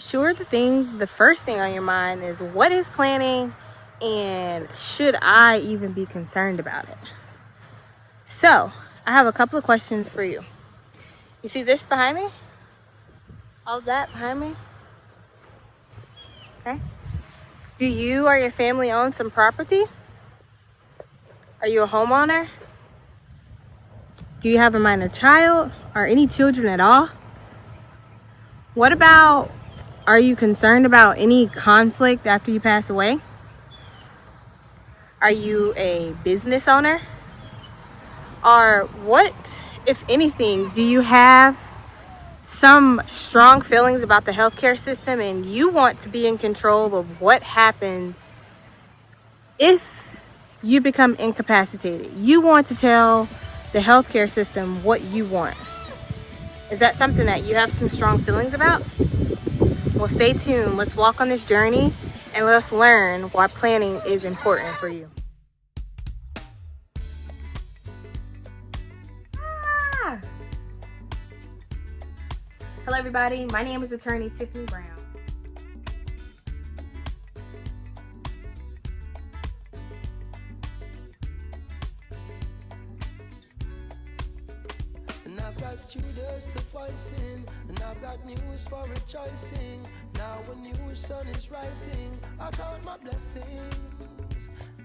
sure the first thing on your mind is what is planning and should I even be concerned about it? So, I have a couple of questions for you. You see this behind me? All of that behind me? Okay. Do you or your family own some property? Are you a homeowner? Do you have a minor child or any children at all? What about, are you concerned about any conflict after you pass away? Are you a business owner? Or what, if anything, do you have some strong feelings about the healthcare system and you want to be in control of what happens if you become incapacitated? You want to tell the healthcare system what you want. Is that something that you have some strong feelings about? Well, stay tuned. Let's walk on this journey and let's learn why planning is important for you. Hello, everybody. My name is Attorney Tiffany Brown. And I've got studios to voice in, and I've got news for rejoicing. Now a new sun is rising, I count my blessings,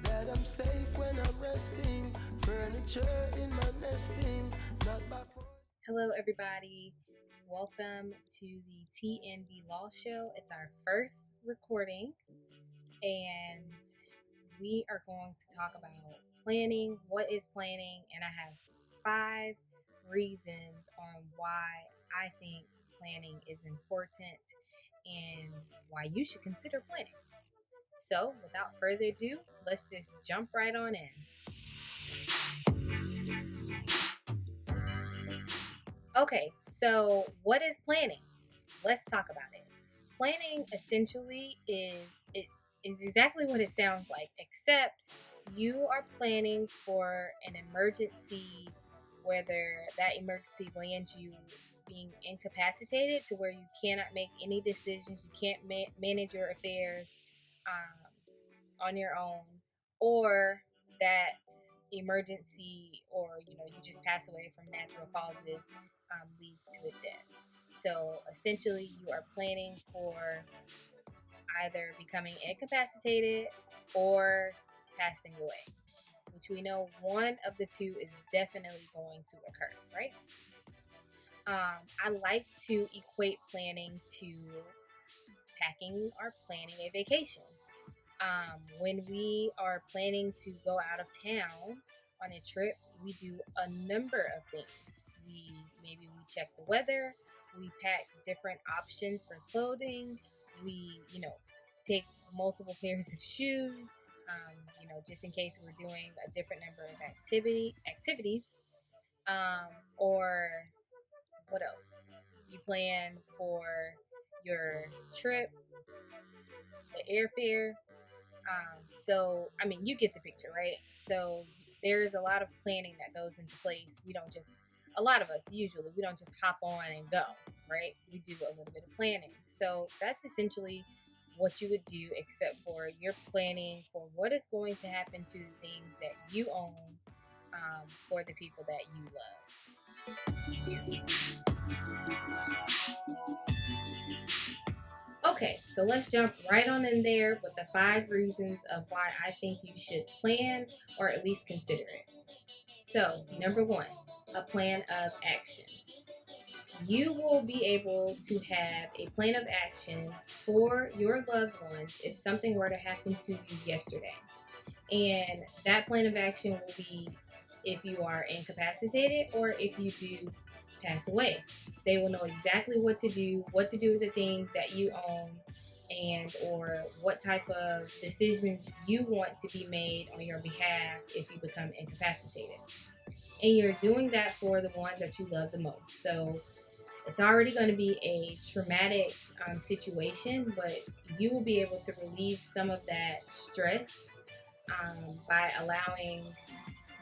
that I'm safe when I'm resting, furniture in my nesting, not by force. Hello, everybody. Welcome to the TNB Law Show. It's our first recording, and we are going to talk about planning. What is planning? And I have 5 reasons on why I think planning is important and why you should consider planning. So, without further ado, let's just jump right on in. Okay, so what is planning? Let's talk about it. Planning essentially is exactly what it sounds like, except you are planning for an emergency, whether that emergency lands you being incapacitated to where you cannot make any decisions, you can't manage your affairs on your own, or that emergency, or you just pass away from natural causes, leads to a death. So essentially you are planning for either becoming incapacitated or passing away, which we know one of the two is definitely going to occur, right? I like to equate planning to packing or planning a vacation. When we are planning to go out of town on a trip, we do a number of things. Maybe we check the weather, we pack different options for clothing, we take multiple pairs of shoes, just in case we're doing a different number of activities, or what else? You plan for your trip, the airfare. So, you get the picture, right? So there's a lot of planning that goes into place. A lot of us usually, we don't just hop on and go, right? We do a little bit of planning. So that's essentially what you would do, except for you're planning for what is going to happen to things that you own, for the people that you love. Okay, so let's jump right on in there with the 5 reasons of why I think you should plan or at least consider it. So, number 1, a plan of action. You will be able to have a plan of action for your loved ones if something were to happen to you yesterday. And that plan of action will be if you are incapacitated or if you do pass away. They will know exactly what to do with the things that you own, and or what type of decisions you want to be made on your behalf if you become incapacitated. And you're doing that for the ones that you love the most. So it's already going to be a traumatic situation, but you will be able to relieve some of that stress by allowing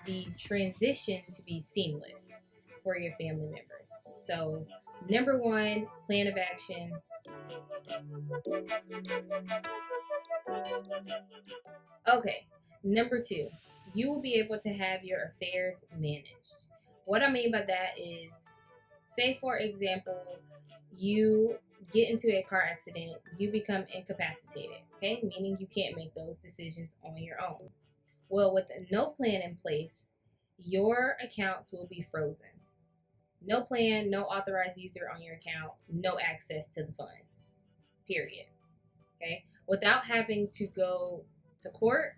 the transition to be seamless for your family members. So, number one, plan of action. Okay, number two, you will be able to have your affairs managed. What I mean by that is, say for example, you get into a car accident, you become incapacitated, okay? Meaning you can't make those decisions on your own. Well, with no plan in place, your accounts will be frozen. No plan, no authorized user on your account, no access to the funds. Period. Okay? Without having to go to court,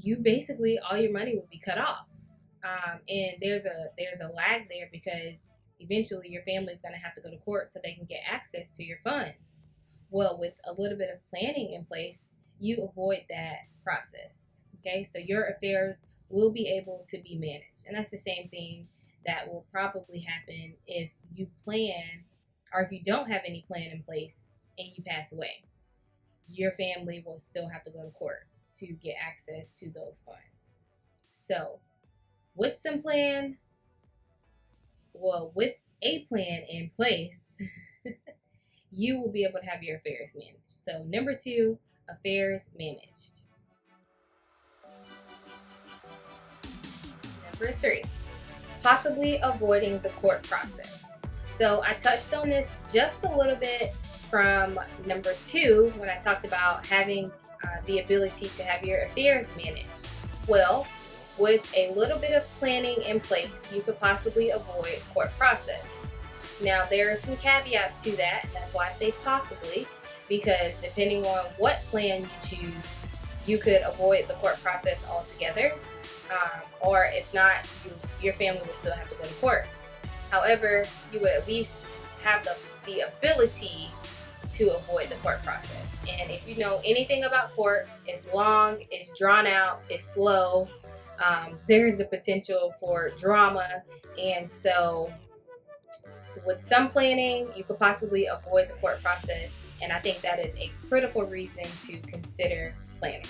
you basically all your money will be cut off. And there's a lag there because eventually your family is going to have to go to court so they can get access to your funds. Well, with a little bit of planning in place, you avoid that process. Okay, so your affairs will be able to be managed, and that's the same thing that will probably happen if you plan, or if you don't have any plan in place and you pass away. Your family will still have to go to court to get access to those funds. So, with some plan, well, with a plan in place, you will be able to have your affairs managed. So, number two, affairs managed. Number three, possibly avoiding the court process. So, I touched on this just a little bit from number two when I talked about having the ability to have your affairs managed. Well, with a little bit of planning in place, you could possibly avoid court process. Now, there are some caveats to that. That's why I say possibly, because depending on what plan you choose, you could avoid the court process altogether. Or if not, your family will still have to go to court. However, you would at least have the ability to avoid the court process. And if you know anything about court, it's long, it's drawn out, it's slow. There is a potential for drama. And so with some planning, you could possibly avoid the court process. And I think that is a critical reason to consider planning.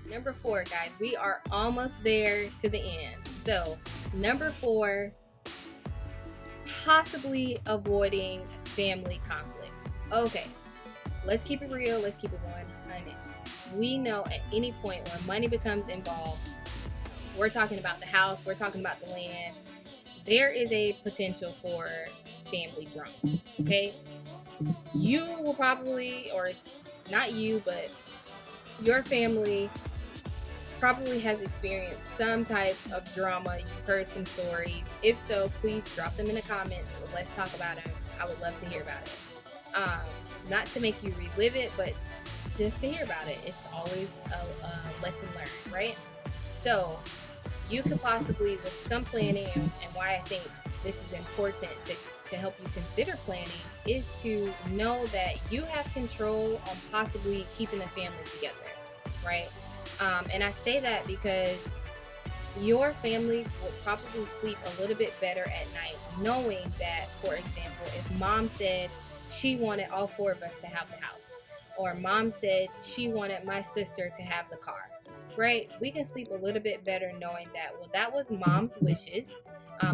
Number four, guys, we are almost there to the end. So, number four, possibly avoiding family conflict. Okay, let's keep it real. Let's keep it 100. We know at any point when money becomes involved, we're talking about the house, we're talking about the land, there is a potential for family drama. Okay, you will probably, or not you, but your family probably has experienced some type of drama. You've heard some stories. If so, please drop them in the comments. Let's talk about it. I would love to hear about it. Not to make you relive it, but just to hear about it. It's always a lesson learned, right? So you could possibly, with some planning, and why I think this is important to help you consider planning, is to know that you have control on possibly keeping the family together, right? And I say that because your family will probably sleep a little bit better at night knowing that, for example, if mom said she wanted all four of us to have the house, or mom said she wanted my sister to have the car, right? We can sleep a little bit better knowing that, well, that was mom's wishes.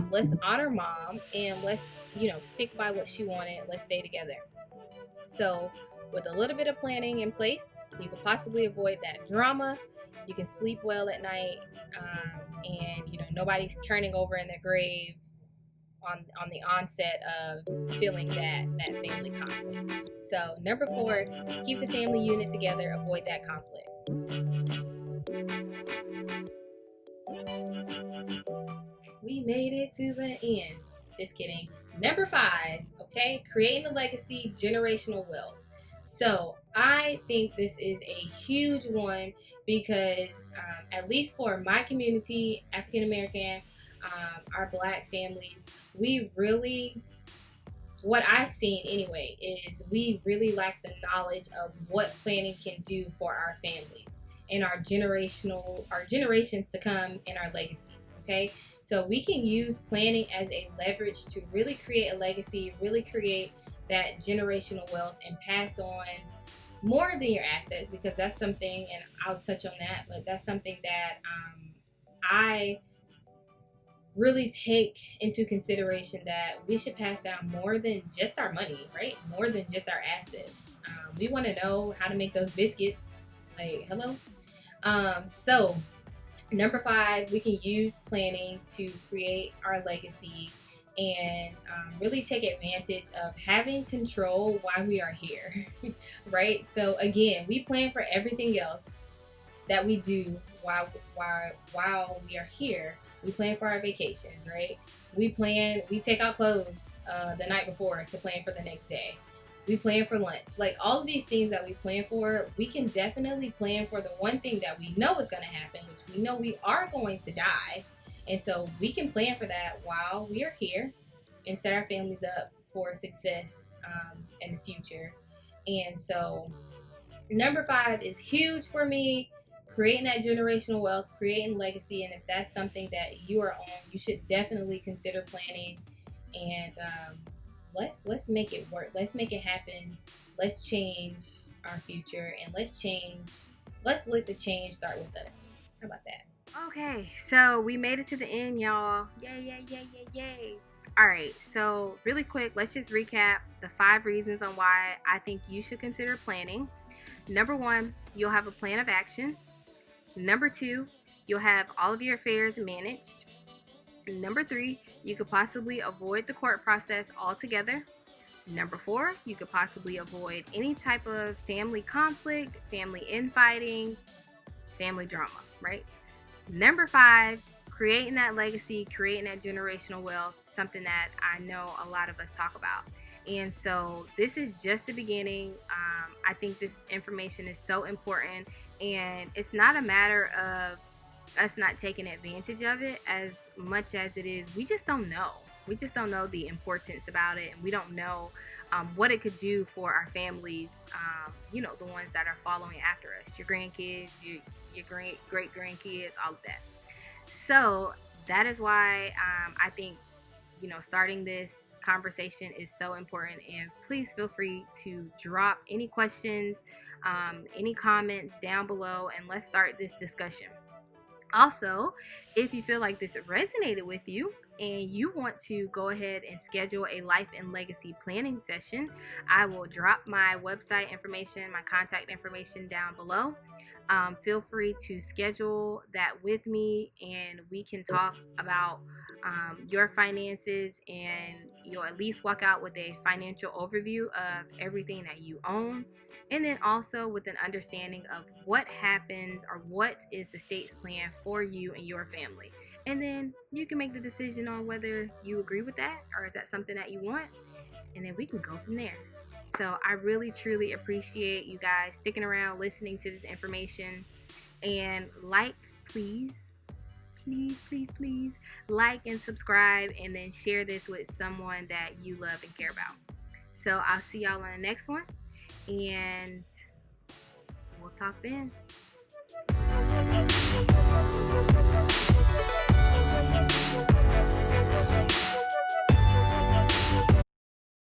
Let's honor mom and let's, stick by what she wanted. Let's stay together. So with a little bit of planning in place, you could possibly avoid that drama. You can sleep well at night, and nobody's turning over in their grave on the onset of feeling that family conflict. So number four, keep the family unit together, avoid that conflict. We made it to the end. Just kidding. Number five, okay, creating a legacy, generational wealth. So I think this is a huge one because at least for my community, African American, our Black families, we really, what I've seen anyway, is we really lack the knowledge of what planning can do for our families and our generations to come and our legacies. Okay, so we can use planning as a leverage to really create a legacy, really create that generational wealth and pass on more than your assets, because that's something, and I'll touch on that, but that's something that I really take into consideration that we should pass down more than just our money, right? More than just our assets. We want to know how to make those biscuits. Like, hello. So number five, we can use planning to create our legacy and really take advantage of having control while we are here, right? So again, we plan for everything else that we do while we are here. We plan for our vacations, right? We take out clothes the night before to plan for the next day. We plan for lunch. Like all of these things that we plan for, we can definitely plan for the one thing that we know is going to happen, which we know we are going to die. And so we can plan for that while we are here and set our families up for success in the future. And so number five is huge for me. Creating that generational wealth, creating legacy, and if that's something that you are on, you should definitely consider planning. And let's make it work. Let's make it happen. Let's change our future, and Let's let the change start with us. How about that? Okay, so we made it to the end, y'all. Yay, yay, yay, yay, yay. All right, so really quick, let's just recap the 5 reasons on why I think you should consider planning. Number 1, you'll have a plan of action. Number 2, you'll have all of your affairs managed. Number 3, you could possibly avoid the court process altogether. Number 4, you could possibly avoid any type of family conflict, family infighting, family drama, right? Number 5, creating that legacy, creating that generational wealth, something that I know a lot of us talk about. And so this is just the beginning. I think this information is so important, and it's not a matter of us not taking advantage of it as much as it is we just don't know. We just don't know the importance about it, and we don't know what it could do for our families. The ones that are following after us, your grandkids, your great grandkids, all of that. So that is why I think starting this conversation is so important. And please feel free to drop any questions, any comments down below, and let's start this discussion. Also, if you feel like this resonated with you and you want to go ahead and schedule a life and legacy planning session, I will drop my website information, my contact information down below. Feel free to schedule that with me, and we can talk about your finances, and you'll at least walk out with a financial overview of everything that you own, and then also with an understanding of what happens or what is the state's plan for you and your family. And then you can make the decision on whether you agree with that or is that something that you want, and then we can go from there. So I really truly appreciate you guys sticking around, listening to this information, and please, please, please, please like and subscribe, and then share this with someone that you love and care about. So I'll see y'all on the next one, and we'll talk then.